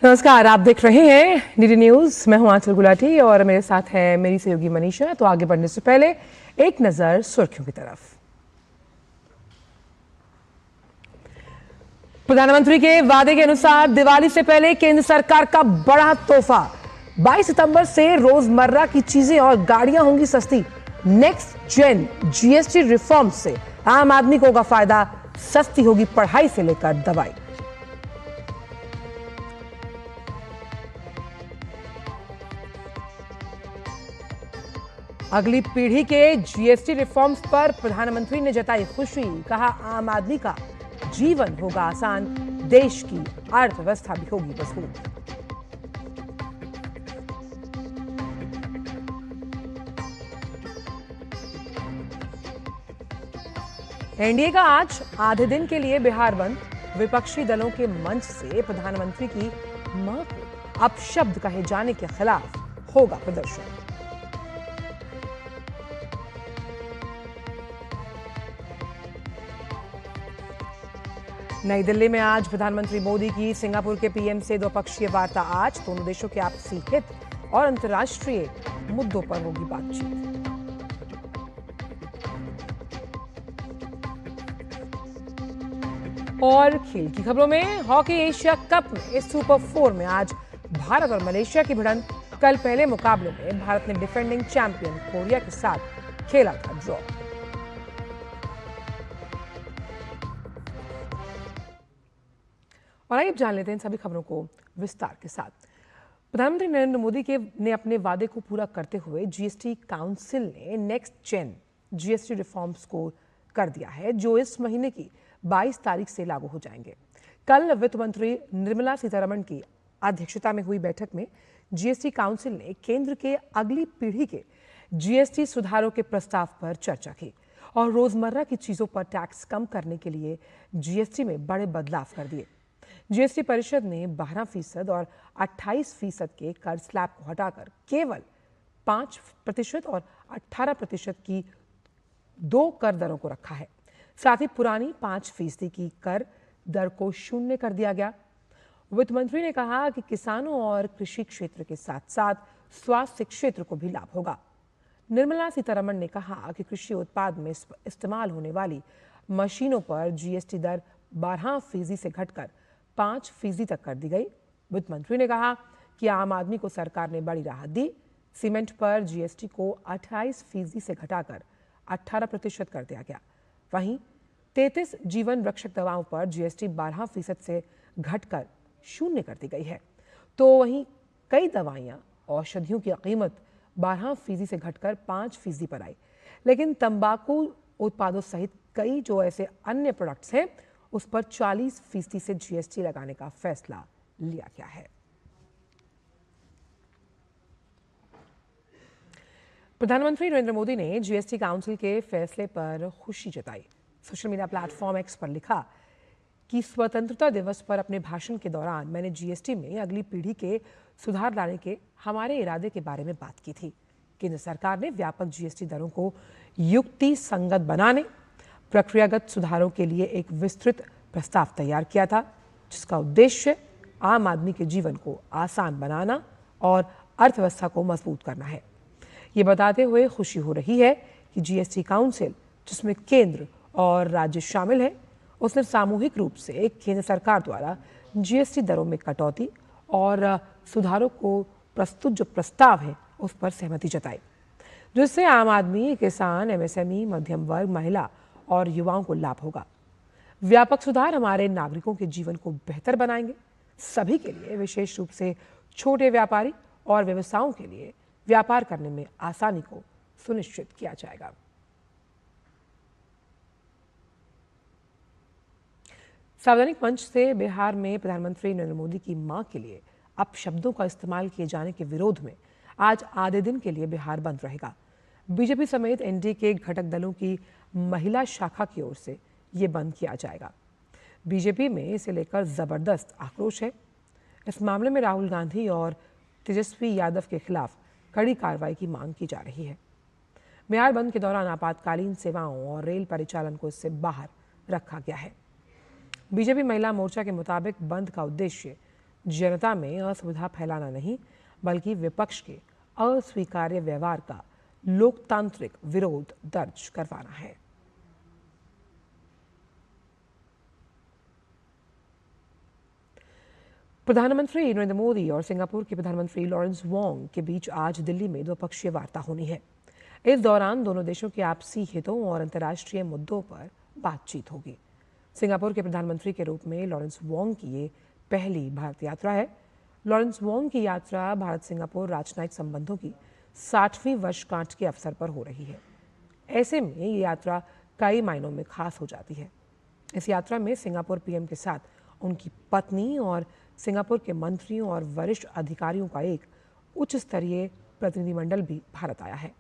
नमस्कार, आप देख रहे हैं डीडी न्यूज। मैं हूं आंचल गुलाटी और मेरे साथ है मेरी सहयोगी मनीषा। तो आगे बढ़ने से पहले एक नजर सुर्खियों की तरफ। प्रधानमंत्री के वादे के अनुसार दिवाली से पहले केंद्र सरकार का बड़ा तोहफा। 22 सितंबर से रोजमर्रा की चीजें और गाड़ियां होंगी सस्ती। नेक्स्ट जेन जीएसटी रिफॉर्म से आम आदमी को होगा फायदा। सस्ती होगी पढ़ाई से लेकर दवाई। अगली पीढ़ी के जीएसटी रिफॉर्म्स पर प्रधानमंत्री ने जताई खुशी। कहा, आम आदमी का जीवन होगा आसान, देश की अर्थव्यवस्था भी होगी मजबूत। एनडीए का आज आधे दिन के लिए बिहार बंद। विपक्षी दलों के मंच से प्रधानमंत्री की मां को अपशब्द कहे जाने के खिलाफ होगा प्रदर्शन। नई दिल्ली में आज प्रधानमंत्री मोदी की सिंगापुर के पीएम से द्विपक्षीय वार्ता। आज दोनों देशों के आपसी हित और अंतर्राष्ट्रीय मुद्दों पर होगी बातचीत। और खेल की खबरों में हॉकी एशिया कप में सुपर 4 में आज भारत और मलेशिया की भिड़ंत। कल पहले मुकाबले में भारत ने डिफेंडिंग चैंपियन कोरिया के साथ खेला था ड्रॉ। और आइए जान लेते हैं इन सभी खबरों को विस्तार के साथ। प्रधानमंत्री नरेंद्र मोदी ने अपने वादे को पूरा करते हुए जीएसटी काउंसिल ने नेक्स्ट जेन जीएसटी रिफॉर्म्स को कर दिया है, जो इस महीने की 22 तारीख से लागू हो जाएंगे। कल वित्त मंत्री निर्मला सीतारमण की अध्यक्षता में हुई बैठक में जीएसटी काउंसिल ने केंद्र के अगली पीढ़ी के जीएसटी सुधारों के प्रस्ताव पर चर्चा की और रोजमर्रा की चीजों पर टैक्स कम करने के लिए जीएसटी में बड़े बदलाव कर दिए। जीएसटी परिषद ने 12% और 28% के कर स्लैब को हटाकर केवल 5% और 18% की दो कर दरों को रखा है। साथ ही पुरानी 5% की कर दर को शून्य कर दिया गया। वित्त मंत्री ने कहा कि किसानों और कृषि क्षेत्र के साथ साथ स्वास्थ्य क्षेत्र को भी लाभ होगा। निर्मला सीतारमण ने कहा कि कृषि उत्पाद में इस्तेमाल होने वाली मशीनों पर जीएसटी दर 12% से घटकर 5% तक कर दी गई। वित्त मंत्री ने कहा कि आम आदमी को सरकार ने बड़ी राहत दी। सीमेंट पर जीएसटी को 28% से घटाकर 18% कर दिया गया। वहीं 33 जीवन रक्षक दवाओं पर जीएसटी 12% से घटकर 0 कर दी गई है। तो वहीं कई दवाइयां, औषधियों की कीमत 12% से घटकर 5% पर आई। लेकिन तंबाकू उत्पादों सहित कई जो ऐसे अन्य प्रोडक्ट्स हैं, उस पर 40% से जीएसटी लगाने का फैसला लिया गया है। प्रधानमंत्री नरेंद्र मोदी ने जीएसटी काउंसिल के फैसले पर खुशी जताई। सोशल मीडिया प्लेटफॉर्म एक्स पर लिखा कि स्वतंत्रता दिवस पर अपने भाषण के दौरान मैंने जीएसटी में अगली पीढ़ी के सुधार लाने के हमारे इरादे के बारे में बात की थी। केंद्र सरकार ने व्यापक जीएसटी दरों को युक्ति संगत बनाने, प्रक्रियागत सुधारों के लिए एक विस्तृत प्रस्ताव तैयार किया था, जिसका उद्देश्य आम आदमी के जीवन को आसान बनाना और अर्थव्यवस्था को मजबूत करना है। ये बताते हुए खुशी हो रही है कि जीएसटी काउंसिल, जिसमें केंद्र और राज्य शामिल है, उसने सामूहिक रूप से केंद्र सरकार द्वारा जीएसटी दरों में कटौती और सुधारों को प्रस्तुत जो प्रस्ताव है उस पर सहमति जताई, जिससे आम आदमी, किसान, एमएसएमई, मध्यम वर्ग, महिला और युवाओं को लाभ होगा। व्यापक सुधार हमारे नागरिकों के जीवन को बेहतर बनाएंगे। सभी के लिए, विशेष रूप से छोटे व्यापारी और व्यवसायों के लिए व्यापार करने में आसानी को सुनिश्चित किया जाएगा। सार्वजनिक मंच से बिहार में प्रधानमंत्री नरेंद्र मोदी की मां के लिए अपशब्दों का इस्तेमाल किए जाने के विरोध में आज आधे दिन के लिए बिहार बंद रहेगा। बीजेपी समेत एनडीए के घटक दलों की महिला शाखा की ओर से ये बंद किया जाएगा। बीजेपी में इसे लेकर जबरदस्त आक्रोश है। इस मामले में राहुल गांधी और तेजस्वी यादव के खिलाफ कड़ी कार्रवाई की मांग की जा रही है। बिहार बंद के दौरान आपातकालीन सेवाओं और रेल परिचालन को इससे बाहर रखा गया है। बीजेपी महिला मोर्चा के मुताबिक बंद का उद्देश्य जनता में असुविधा फैलाना नहीं, बल्कि विपक्ष के अस्वीकार्य व्यवहार का लोकतांत्रिक विरोध दर्ज करवाना है। प्रधानमंत्री नरेंद्र मोदी और सिंगापुर के प्रधानमंत्री लॉरेंस वोंग के बीच आज दिल्ली में द्विपक्षीय वार्ता होनी है। इस दौरान दोनों देशों के आपसी हितों और अंतर्राष्ट्रीय मुद्दों पर बातचीत होगी। सिंगापुर के प्रधानमंत्री के रूप में लॉरेंस वोंग की ये पहली भारत यात्रा है। लॉरेंस वोंग की यात्रा भारत सिंगापुर राजनयिक संबंधों की 60वीं वर्षगांठ के अवसर पर हो रही है। ऐसे में ये यात्रा कई मायनों में खास हो जाती है। इस यात्रा में सिंगापुर पीएम के साथ उनकी पत्नी और सिंगापुर के मंत्रियों और वरिष्ठ अधिकारियों का एक उच्च स्तरीय प्रतिनिधिमंडल भी भारत आया है।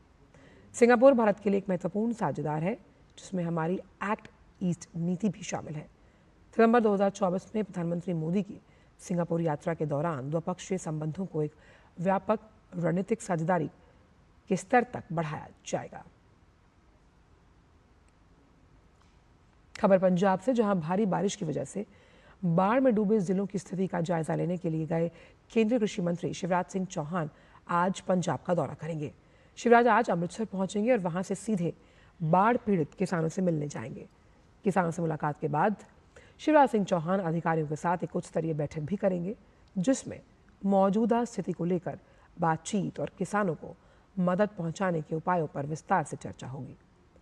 सिंगापुर भारत के लिए एक महत्वपूर्ण साझेदार है, जिसमें हमारी एक्ट ईस्ट नीति भी शामिल है। सितंबर 2024 में प्रधानमंत्री मोदी की सिंगापुर यात्रा के दौरान द्विपक्षीय संबंधों को एक व्यापक रणनीतिक साझेदारी के स्तर तक बढ़ाया जाएगा। खबर पंजाब से, जहां भारी बारिश की वजह से बाढ़ में डूबे जिलों की स्थिति का जायजा लेने के लिए गए केंद्रीय कृषि मंत्री शिवराज सिंह चौहान आज पंजाब का दौरा करेंगे। शिवराज आज अमृतसर पहुंचेंगे और वहां से सीधे बाढ़ पीड़ित किसानों से मिलने जाएंगे। किसानों से मुलाकात के बाद शिवराज सिंह चौहान अधिकारियों के साथ एक उच्च स्तरीय बैठक भी करेंगे, जिसमें मौजूदा स्थिति को लेकर बातचीत और किसानों को मदद पहुंचाने के उपायों पर विस्तार से चर्चा होगी।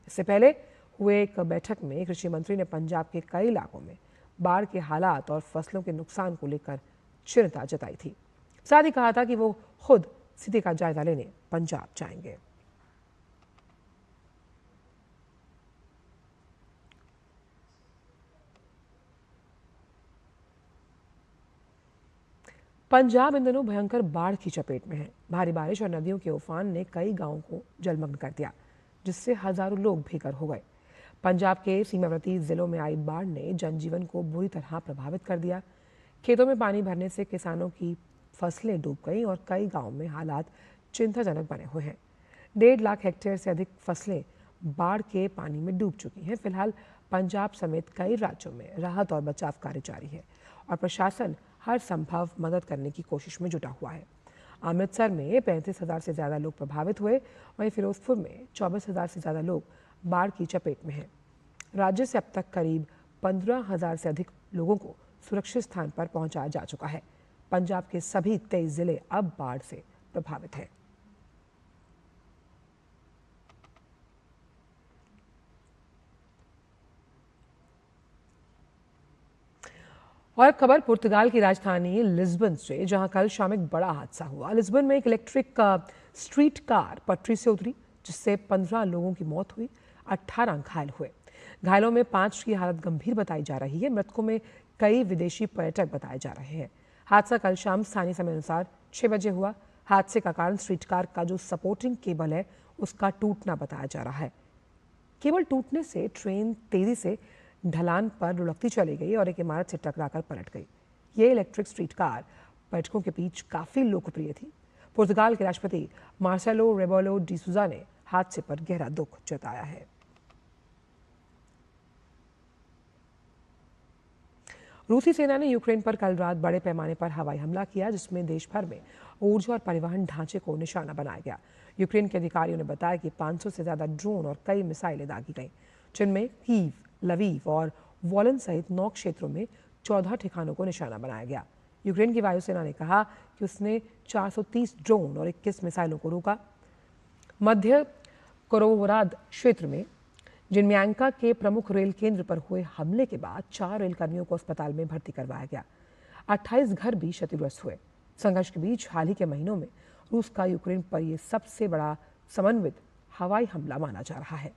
इससे पहले हुए एक बैठक में कृषि मंत्री ने पंजाब के कई इलाकों में बाढ़ के हालात और फसलों के नुकसान को लेकर चिंता जताई थी। साथ ही कहा था कि वो खुद स्थिति का जायजा लेने पंजाब जाएंगे। पंजाब इन दिनों भयंकर बाढ़ की चपेट में है। भारी बारिश और नदियों के उफान ने कई गांवों को जलमग्न कर दिया, जिससे हजारों लोग बेघर हो गए। पंजाब के सीमावर्ती जिलों में आई बाढ़ ने जनजीवन को बुरी तरह प्रभावित कर दिया। खेतों में पानी भरने से किसानों की फसलें डूब गईं और कई गांवों में हालात चिंताजनक बने हुए हैं। 1.5 लाख हेक्टेयर से अधिक फसलें बाढ़ के पानी में डूब चुकी हैं। फिलहाल पंजाब समेत कई राज्यों में राहत और बचाव कार्य जारी है और प्रशासन हर संभव मदद करने की कोशिश में जुटा हुआ है। अमृतसर में 35,000 से ज़्यादा लोग प्रभावित हुए, वहीं फिरोजपुर में 24,000 से ज़्यादा लोग बाढ़ की चपेट में हैं। राज्य से अब तक करीब 15,000 से अधिक लोगों को सुरक्षित स्थान पर पहुंचाया जा चुका है। पंजाब के सभी 23 जिले अब बाढ़ से प्रभावित हैं। और खबर पुर्तगाल की राजधानी लिस्बन से, जहां कल शाम एक बड़ा हादसा हुआ। लिस्बन में एक इलेक्ट्रिक स्ट्रीट कार पटरी से उतरी, जिससे 15 लोगों की मौत हुई, 18 घायल हुए। घायलों में 5 की हालत गंभीर बताई जा रही है। मृतकों में कई विदेशी पर्यटक बताए जा रहे हैं। हादसा कल शाम स्थानीय समय अनुसार 6 बजे हुआ। हादसे का कारण स्ट्रीट कार का जो सपोर्टिंग केबल है, उसका टूटना बताया जा रहा है। केबल टूटने से ट्रेन तेजी से ढलान पर लुढ़कती चली गई और एक इमारत से टकराकर पलट गई। ये इलेक्ट्रिक स्ट्रीट कार पर्यटकों के बीच काफी लोकप्रिय थी। पुर्तगाल के राष्ट्रपति मार्सेलो रेबेलो डी सूजा ने हादसे पर गहरा दुख जताया है। रूसी सेना ने यूक्रेन पर कल रात बड़े पैमाने पर हवाई हमला किया, जिसमें देश भर में ऊर्जा और परिवहन ढांचे को निशाना बनाया गया। यूक्रेन के अधिकारियों ने बताया कि 500 से ज्यादा ड्रोन और कई मिसाइलें दागी गईं, जिनमें कीव, लवीव और वॉलन सहित 9 क्षेत्रों में 14 ठिकानों को निशाना बनाया गया। यूक्रेन की वायुसेना ने कहा कि उसने 430 ड्रोन और 21 मिसाइलों को रोका। मध्य कोरोवराद क्षेत्र में जिनम्यांका के प्रमुख रेल केंद्र पर हुए हमले के बाद 4 रेलकर्मियों को अस्पताल में भर्ती करवाया गया। 28 घर भी क्षतिग्रस्त हुए। संघर्ष के बीच हाल ही के महीनों में रूस का यूक्रेन पर यह सबसे बड़ा समन्वित हवाई हमला माना जा रहा है।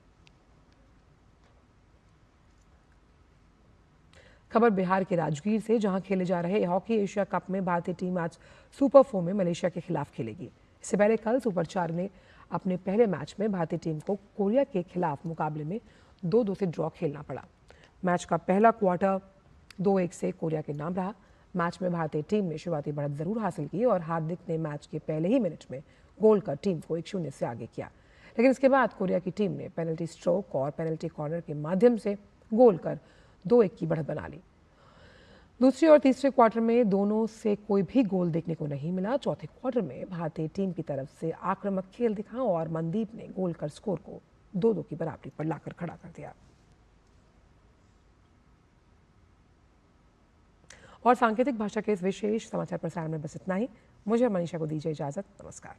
खबर बिहार के राजगीर से, जहां खेले जा रहे हॉकी एशिया कप में भारतीय टीम आज सुपर 4 में मलेशिया के खिलाफ खेलेगी। इससे पहले कल सुपर 4 ने अपने पहले मैच में भारतीय टीम को कोरिया के खिलाफ मुकाबले में 2-2 से ड्रॉ खेलना पड़ा। मैच का पहला क्वार्टर 2-1 से कोरिया के नाम रहा। मैच में भारतीय टीम ने शुरुआती बढ़त जरूर हासिल की और हार्दिक ने मैच के पहले ही मिनट में गोल कर टीम को 1-0 से आगे किया, लेकिन इसके बाद कोरिया की टीम ने पेनल्टी स्ट्रोक और पेनल्टी कॉर्नर के माध्यम से गोल कर 2-1 की बढ़त बना ली। दूसरी और तीसरे क्वार्टर में दोनों से कोई भी गोल देखने को नहीं मिला। चौथे क्वार्टर में भारतीय टीम की तरफ से आक्रामक खेल दिखा और मनदीप ने गोल कर स्कोर को 2-2 की बराबरी पर लाकर खड़ा कर दिया। और सांकेतिक भाषा के इस विशेष समाचार प्रसारण में बस इतना ही। मुझे मनीषा को दीजिए इजाजत। नमस्कार।